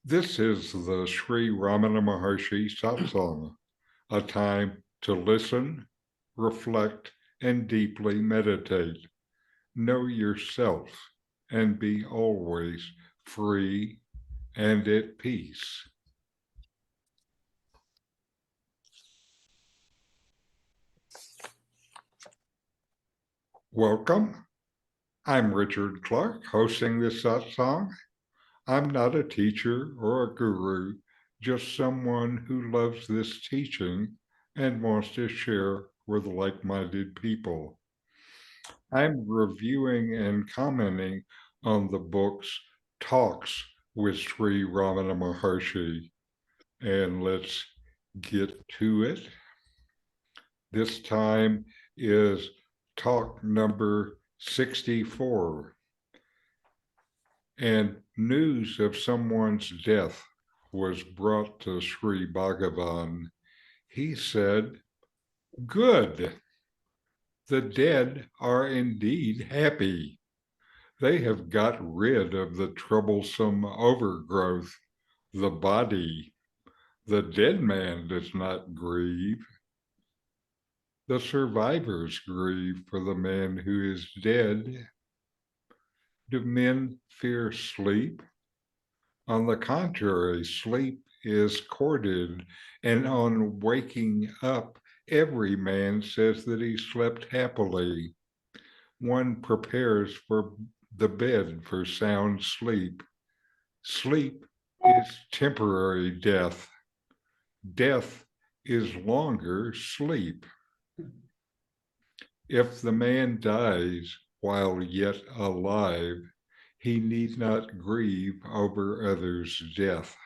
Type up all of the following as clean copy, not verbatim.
This is the Sri Ramana Maharshi Satsang, a time to listen, reflect, and deeply meditate. Know yourself and be always free and at peace. Welcome. I'm Richard Clarke, hosting this satsang. I'm not a teacher or a guru, just someone who loves this teaching and wants to share with like-minded people. I'm reviewing and commenting on the book's Talks with Sri Ramana Maharshi. And let's get to it. This time is talk number 64. And news of someone's death was brought to Sri Bhagavan. He said, "Good. The dead are indeed happy. They have got rid of the troublesome overgrowth, the body. The dead man does not grieve. The survivors grieve for the man who is dead. Do men fear sleep? On the contrary, sleep is courted, and on waking up, every man says that he slept happily. One prepares for the bed for sound sleep. Sleep is temporary death. Death is longer sleep. If the man dies while yet alive, he need not grieve over others' death.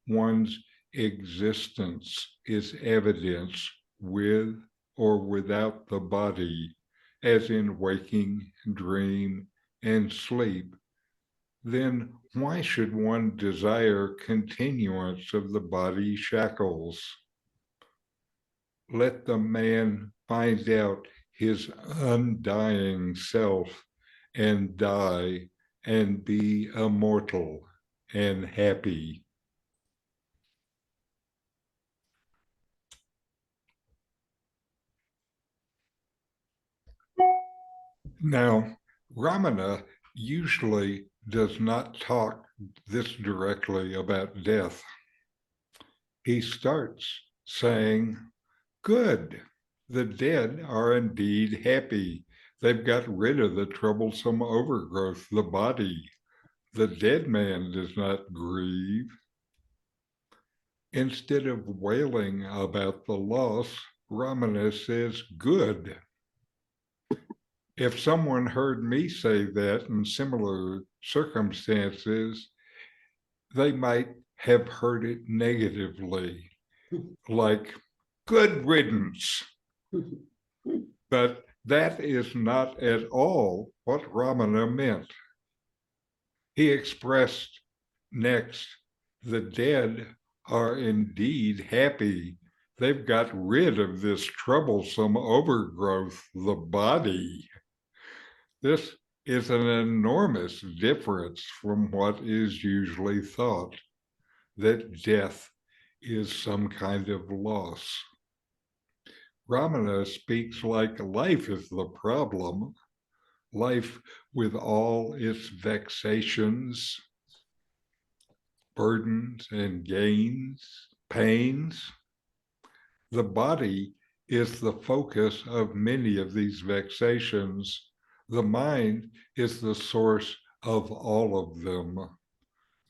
One's existence is evidence with or without the body, as in waking, dream, and sleep. Then why should one desire continuance of the body shackles? Let the man find out his undying self and die and be immortal and happy. Now, Ramana usually does not talk this directly about death. He starts saying, "Good, the dead are indeed happy. They've got rid of the troublesome overgrowth, the body. The dead man does not grieve." Instead of wailing about the loss, Ramana says, "Good." If someone heard me say that in similar circumstances, they might have heard it negatively, like, "Good riddance." But that is not at all what Ramana meant. He expressed next, the dead are indeed happy. They've got rid of this troublesome overgrowth, the body. This is an enormous difference from what is usually thought, that death is some kind of loss. Ramana speaks like life is the problem, life with all its vexations, burdens and gains, pains. The body is the focus of many of these vexations. The mind is the source of all of them.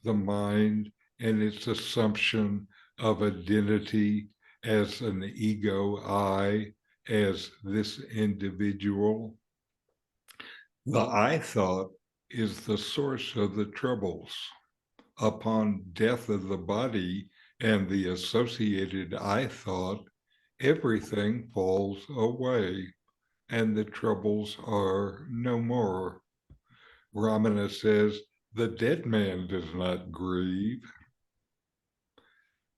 The mind and its assumption of identity as an ego I, as this individual. The I thought is the source of the troubles. Upon death of the body and the associated I thought, everything falls away and the troubles are no more. Ramana says, the dead man does not grieve.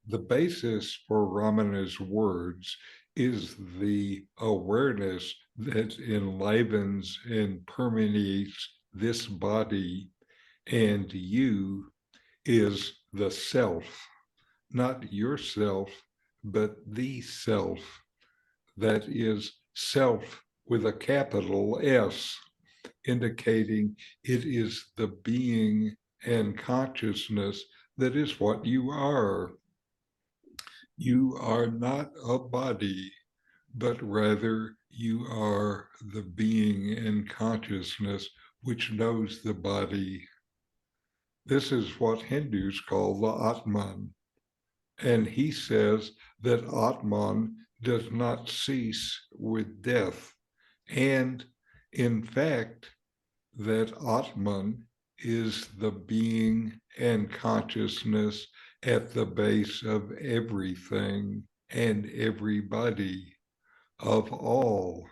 The basis for Ramana's words is the awareness that enlivens and permeates this body and you is the self, not yourself, but the self. That is self with a capital S, indicating it is the being and consciousness that is what you are. You are not a body, but rather you are the being and consciousness which knows the body. This is what Hindus call the Atman. And he says that Atman does not cease with death. And in fact, that Atman is the being and consciousness at the base of everything and everybody, of all.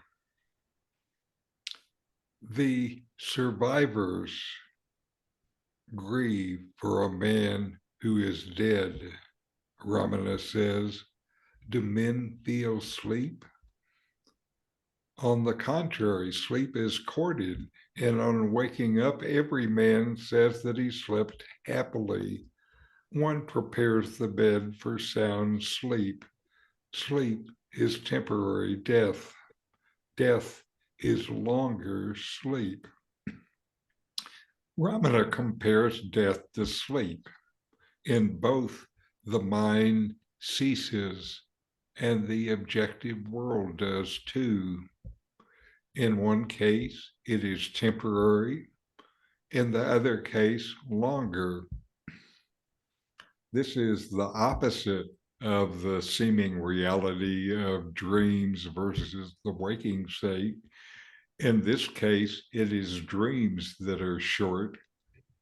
The survivors grieve for a man who is dead. Ramana says, do men feel sleep? On the contrary, sleep is courted, and on waking up, every man says that he slept happily. One prepares the bed for sound sleep. Sleep is temporary death. Death is longer sleep. Ramana compares death to sleep. In both, the mind ceases, and the objective world does too. In one case, it is temporary. In the other case, longer. This is the opposite of the seeming reality of dreams versus the waking state. In this case, it is dreams that are short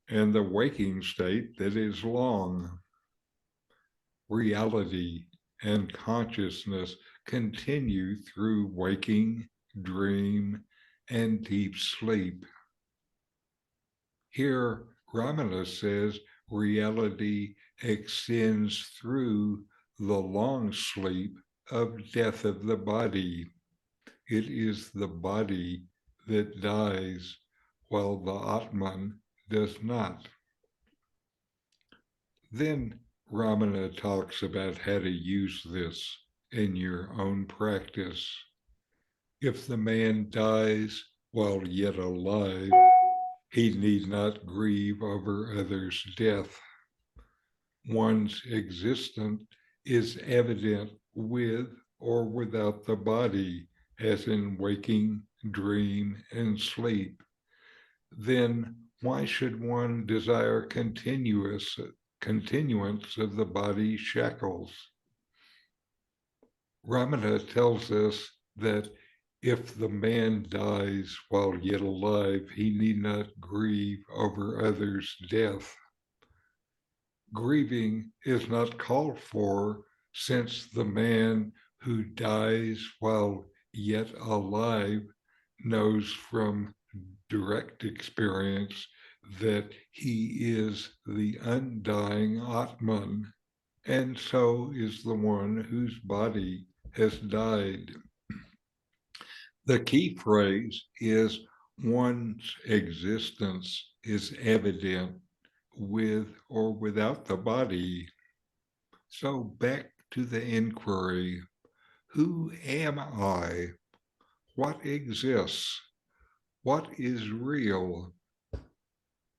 and the waking state that is long. Reality and consciousness continue through waking, dream, and deep sleep. Here, Ramana says reality extends through the long sleep of death of the body. It is the body that dies, while the Atman does not. Then Ramana talks about how to use this in your own practice. If the man dies while yet alive, he need not grieve over others' death. One's existence is evident with or without the body, as in waking, dream, and sleep. Then why should one desire continuance of the body's shackles? Ramana tells us that if the man dies while yet alive, he need not grieve over others' death. Grieving is not called for, since the man who dies while yet alive knows from direct experience that he is the undying Atman, and so is the one whose body has died. The key phrase is one's existence is evident with or without the body. So back to the inquiry, who am I? What exists? What is real?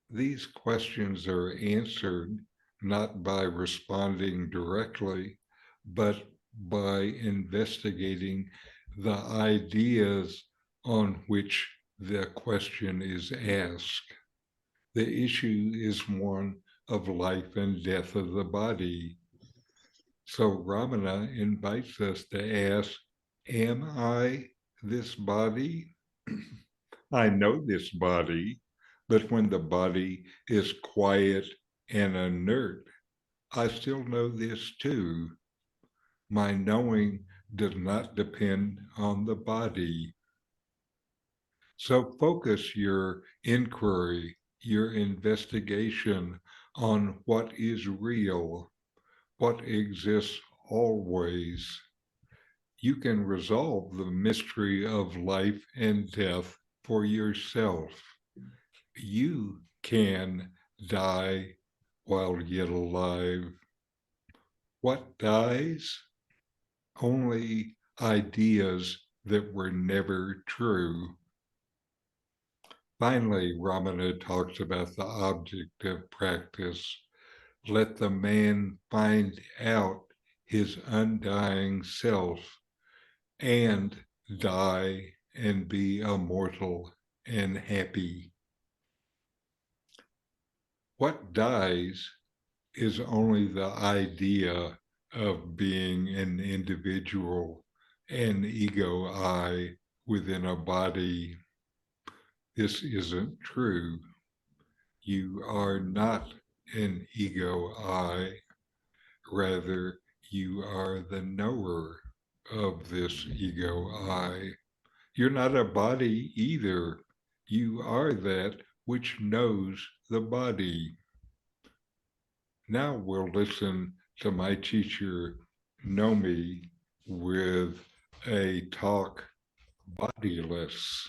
These questions are answered not by responding directly, but by investigating the ideas on which the question is asked. The issue is one of life and death of the body. So Ramana invites us to ask, am I this body? I know this body, but when the body is quiet and inert, I still know this too. My knowing does not depend on the body. So focus your inquiry, your investigation on what is real, what exists always. You can resolve the mystery of life and death for yourself. You can die while yet alive. What dies? Only ideas that were never true. Finally, Ramana talks about the object of practice. Let the man find out his undying self and die and be immortal and happy. What dies is only the idea of being an individual, an ego I within a body. This isn't true. You are not an ego I, rather, you are the knower of this ego I. You're not a body either. You are that which knows the body. Now we'll listen to my teacher, Nome, with a talk, Bodiless.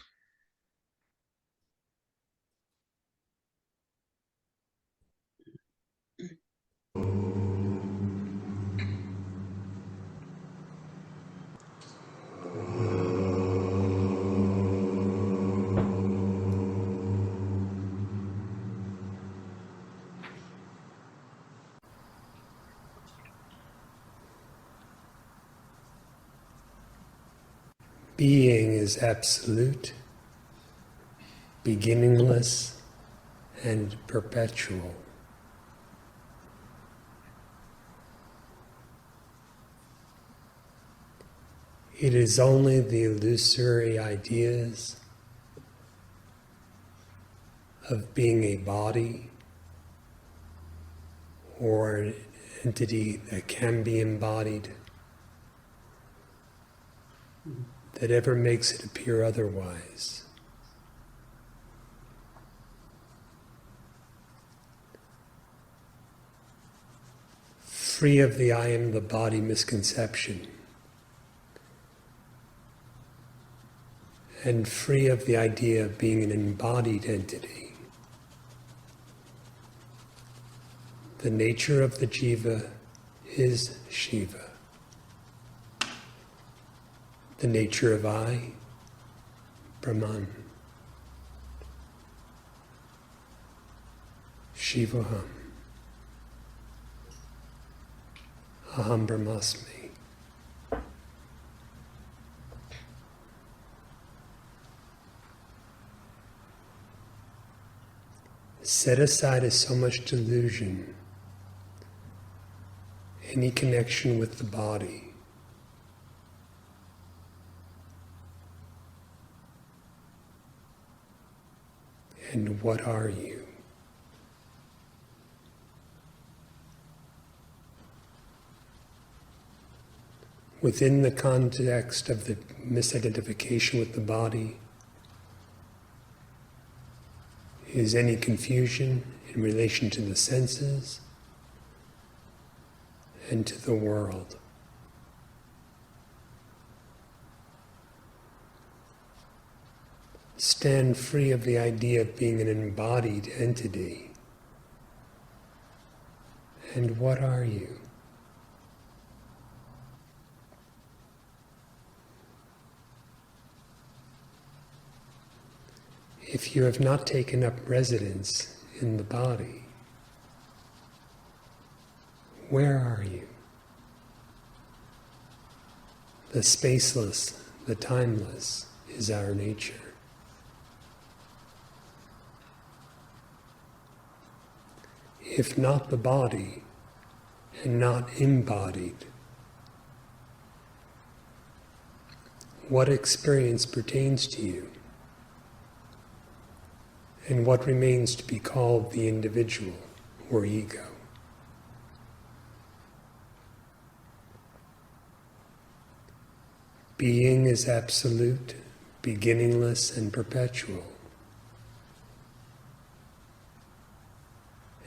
Being is absolute, beginningless, and perpetual. It is only the illusory ideas of being a body or an entity that can be embodied that ever makes it appear otherwise. Free of the I am the body misconception, and free of the idea of being an embodied entity, the nature of the jiva is Shiva. The nature of I, Brahman. Shivoham. Aham Brahmasmi. Set aside as so much delusion, any connection with the body. And what are you? Within the context of the misidentification with the body, is any confusion in relation to the senses and to the world. Stand free of the idea of being an embodied entity. And what are you? If you have not taken up residence in the body, where are you? The spaceless, the timeless is our nature. If not the body and not embodied, what experience pertains to you? And what remains to be called the individual or ego? Being is absolute, beginningless, and perpetual.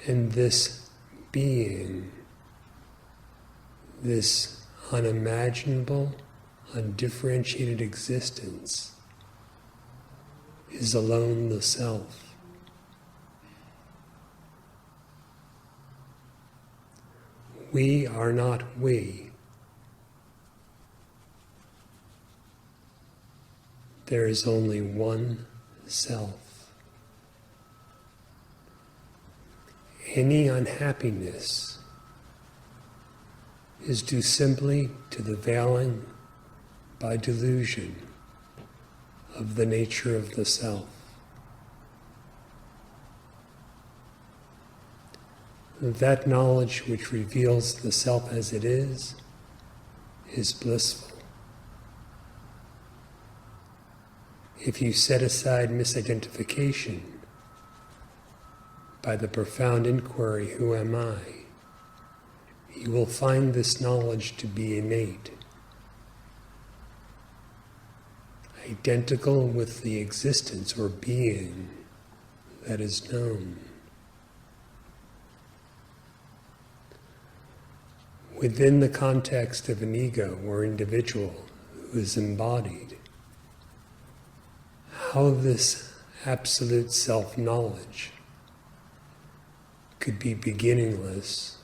And this being, this unimaginable, undifferentiated existence, is alone the self. We are not we. There is only one self. Any unhappiness is due simply to the veiling by delusion of the nature of the self. That knowledge which reveals the self as it is blissful. If you set aside misidentification by the profound inquiry, who am I? You will find this knowledge to be innate, identical with the existence or being that is known. Within the context of an ego or individual who is embodied, how this absolute self-knowledge could be beginningless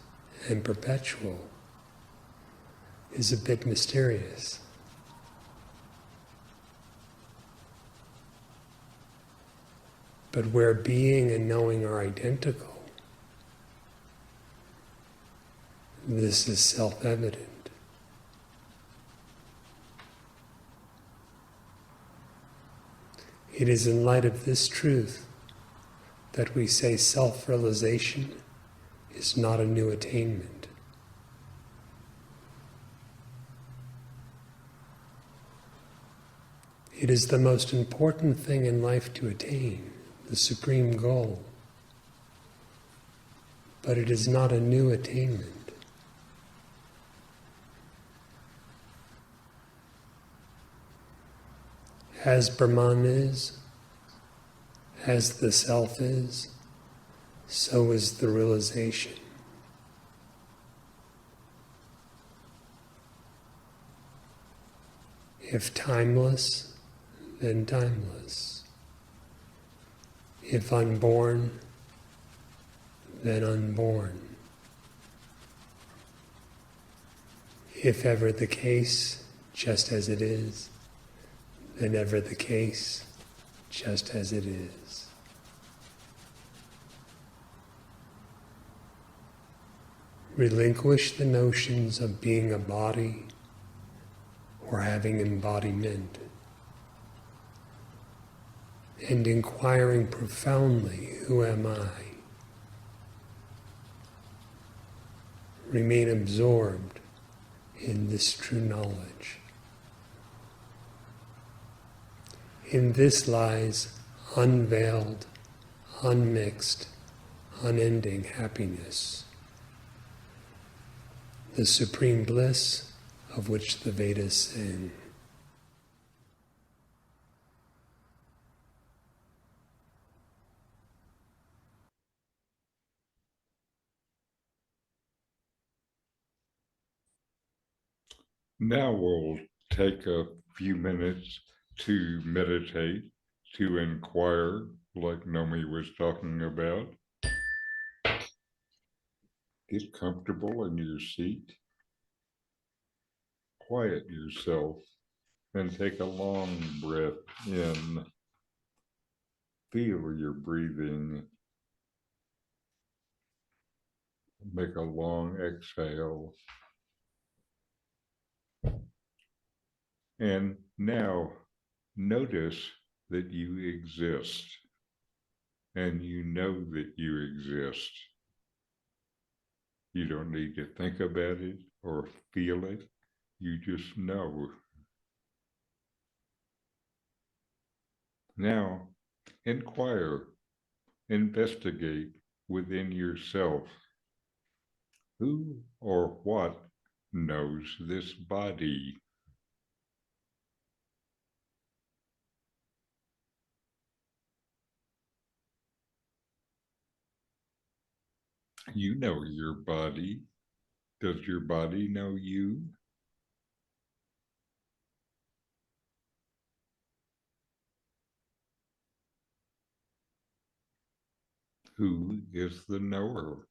and perpetual is a bit mysterious. But where being and knowing are identical, this is self-evident. It is in light of this truth that we say self-realization is not a new attainment. It is the most important thing in life to attain, the supreme goal. But it is not a new attainment. As Brahman is, as the self is, so is the realization. If timeless, then timeless. If unborn, then unborn. If ever the case, just as it is, then ever the case, just as it is. Relinquish the notions of being a body or having embodiment, and inquiring profoundly, who am I? Remain absorbed in this true knowledge. In this lies unveiled, unmixed, unending happiness, the supreme bliss of which the Vedas sing. Now we'll take a few minutes to meditate, to inquire, like Nome was talking about. Get comfortable in your seat, quiet yourself, and take a long breath in. Feel your breathing. Make a long exhale. And now notice that you exist, and you know that you exist. You don't need to think about it or feel it. You just know. Now, inquire, investigate within yourself. Who or what knows this body? You know your body. Does your body know you? Who is the knower?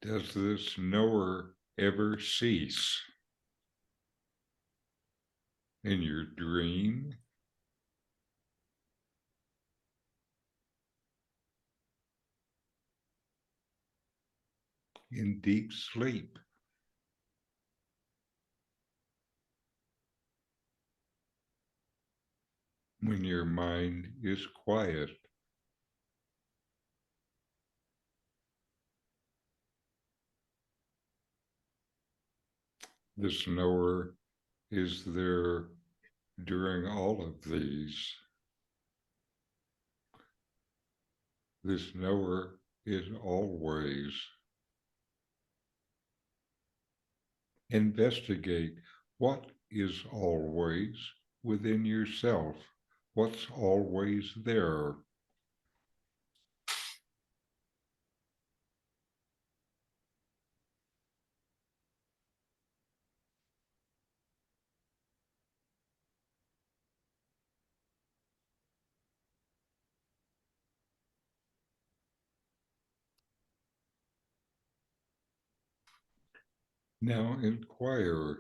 Does this knower ever cease? In your dream? In deep sleep? When your mind is quiet? This knower is there during all of these. This knower is always. Investigate what is always within yourself. What's always there? Now inquire,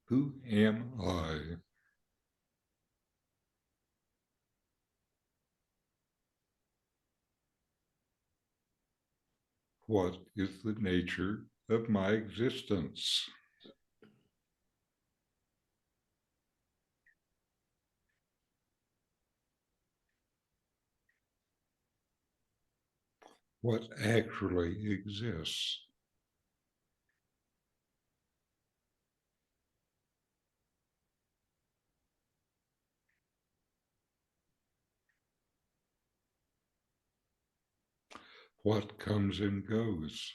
who am I? What is the nature of my existence? What actually exists? What comes and goes?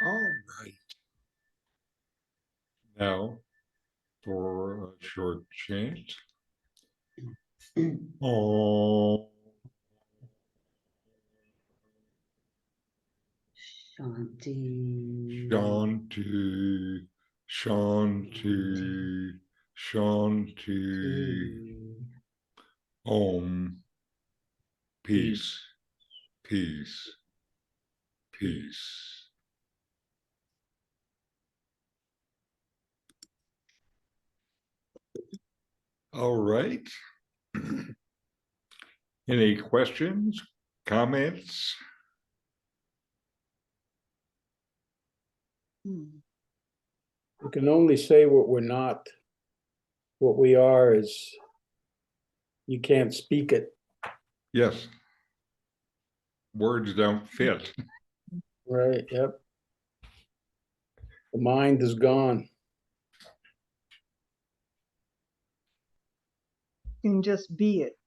All right. Now, for a short chant. Oh. Shanti. Shanti, Shanti, Shanti. Om. Peace, peace, peace. All right. Any questions, comments? We can only say what we're not. What we are is, you can't speak it. Yes. Words don't fit. Right, yep. The mind is gone. You can just be it.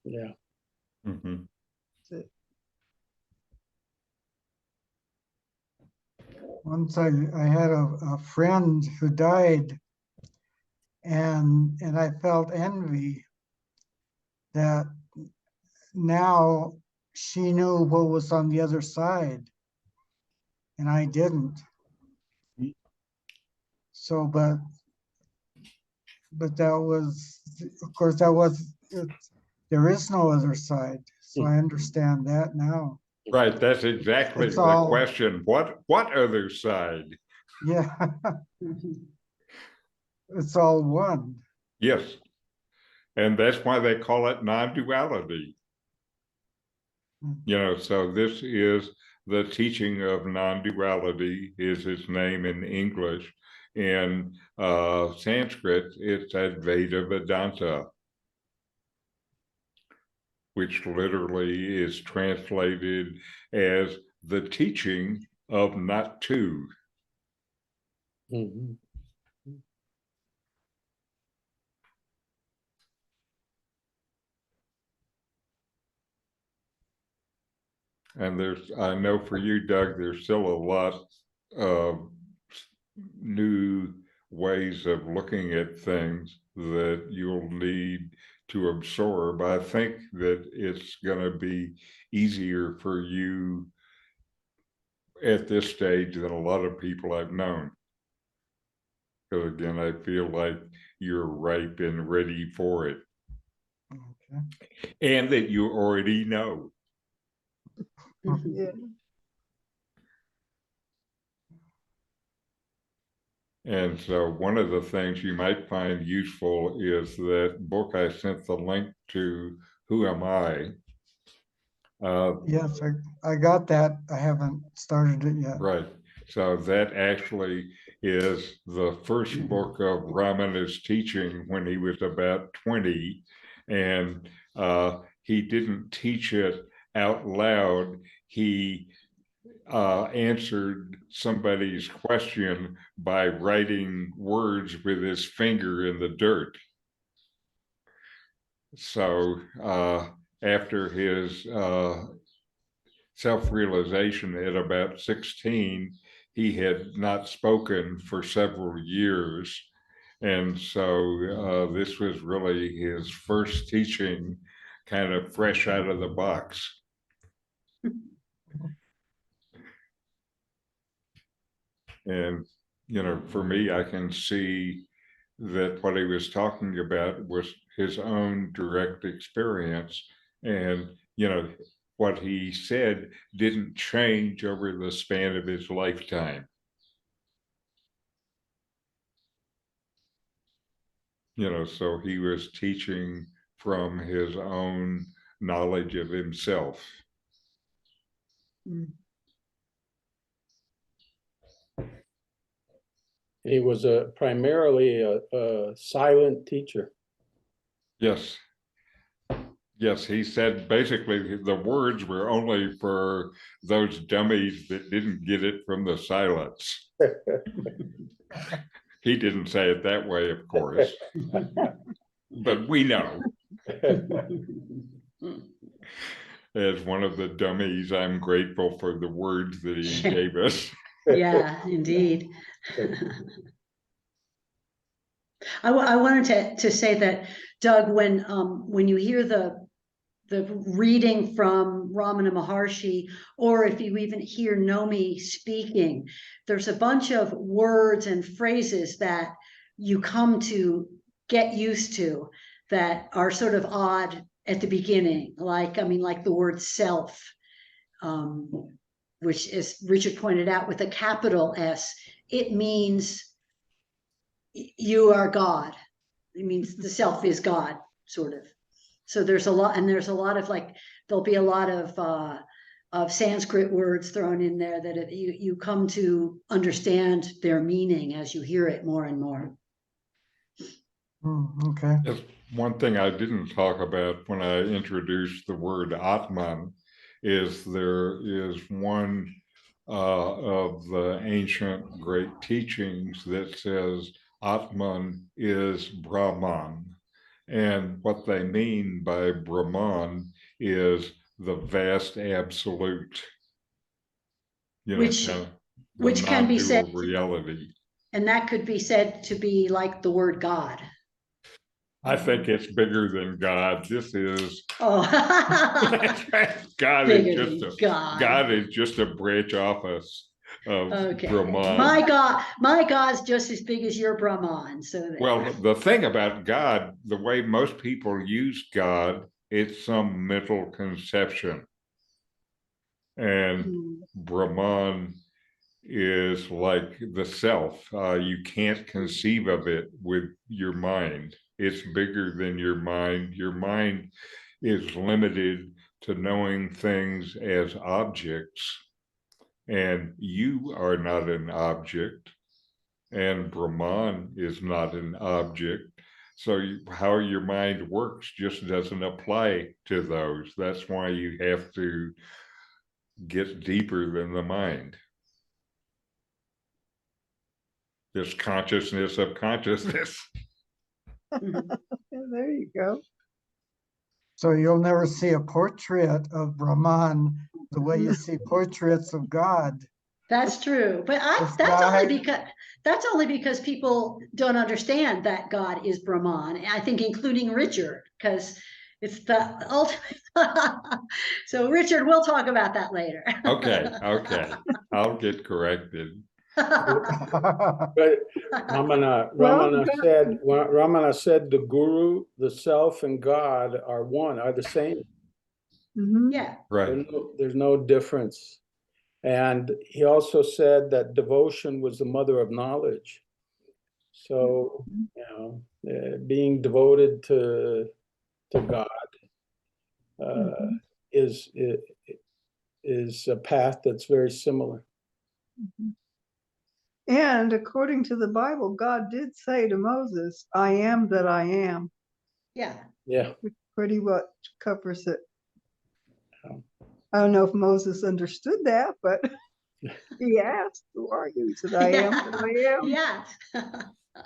Yeah. Mhm. That's it. Once I had a friend who died, and I felt envy that now she knew what was on the other side, and I didn't. So, but that was, of course, that was it. There is no other side, so I understand that now. Right, that's exactly It's the all- question. What other side? Yeah, it's all one. Yes. And that's why they call it non-duality. So this is the teaching of non-duality, is its name in English. In Sanskrit, it's Advaita Vedanta, which literally is translated as the teaching of not two. Mhm. And I know for you, Doug, there's still a lot of new ways of looking at things that you'll need to absorb. I think that it's going to be easier for you at this stage than a lot of people I've known. Because again, I feel like you're ripe and ready for it, Okay. and that you already know. Yeah. And so one of the things you might find useful is that book I sent the link to, Who Am I? Yes, I got that. I haven't started it yet. Right. So that actually is the first book of Ramana's teaching when he was about 20. And he didn't teach it out loud. He answered somebody's question by writing words with his finger in the dirt. So after his self-realization at about 16, he had not spoken for several years. And so this was really his first teaching, kind of fresh out of the box. And, you know, for me, I can see that what he was talking about was his own direct experience. And, you know, what he said didn't change over the span of his lifetime. You know, so he was teaching from his own knowledge of himself. Mm. He was primarily a silent teacher. Yes. Yes, he said basically the words were only for those dummies that didn't get it from the silence. He didn't say it that way, of course, but we know. As one of the dummies, I'm grateful for the words that he gave us. Yeah, indeed. I wanted to say that, Doug, when you hear the reading from Ramana Maharshi, or if you even hear Nome speaking, there's a bunch of words and phrases that you come to get used to that are sort of odd at the beginning, like the word self, which, as Richard pointed out, with a capital S, it means you are God. It means the self is God, sort of. So there's a lot, and there's a lot of there'll be a lot of Sanskrit words thrown in there that you come to understand their meaning as you hear it more and more. Okay. That's one thing I didn't talk about when I introduced the word Atman is there is one of the ancient great teachings that says Atman is Brahman. And what they mean by Brahman is the vast absolute, you know, Which- kind of which the can be non-dual said- reality. And that could be said to be like the word God. I think it's bigger than God. This is Oh, God bigger is than just God. God is just a branch off us of Okay. Brahman. My God's just as big as your Brahman. So there. Well, the thing about God, the way most people use God, it's some mental conception. And Brahman is like the self. You can't conceive of it with your mind. It's bigger than your mind. Your mind is limited to knowing things as objects, and you are not an object, and Brahman is not an object. So how your mind works just doesn't apply to those. That's why you have to get deeper than the mind. This consciousness of consciousness. Yeah, there you go. So you'll never see a portrait of Brahman the way you see portraits of God. That's true, but This that's only guy- because people don't understand that God is Brahman. I think including Richard, because it's the ultimate. So Richard, we'll talk about that later. Okay, I'll get corrected. But Ramana, Well, Ramana said the guru, the self, and God are one, are the same. mhm. Yeah, Right. There's no difference. And he also said that devotion was the mother of knowledge. So, you know, being devoted to God Mhm. is a path that's very similar. And according to the Bible, God did say to Moses, I am that I am, yeah. Yeah. which pretty much covers it. Yeah. I don't know if Moses understood that, but he asked, who are you? He said, I am that I am. Yeah.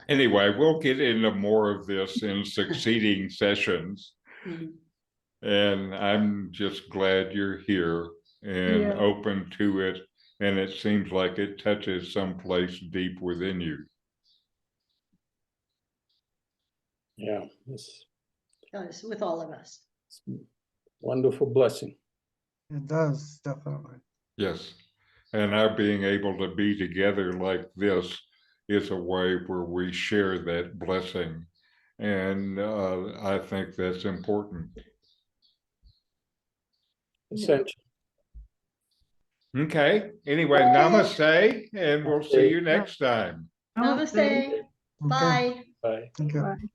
Anyway, we'll get into more of this in succeeding sessions. Mhm. And I'm just glad you're here and Yeah. open to it. And it seems like it touches someplace deep within you. Yeah, it's Yes, with all of us. a wonderful blessing. It does, definitely. Yes. And our being able to be together like this is a way where we share that blessing. And I think that's important. Essential. Okay. Anyway, Yay. namaste, and we'll see you next time. Namaste. Okay. Bye. Bye. Thank you. Bye.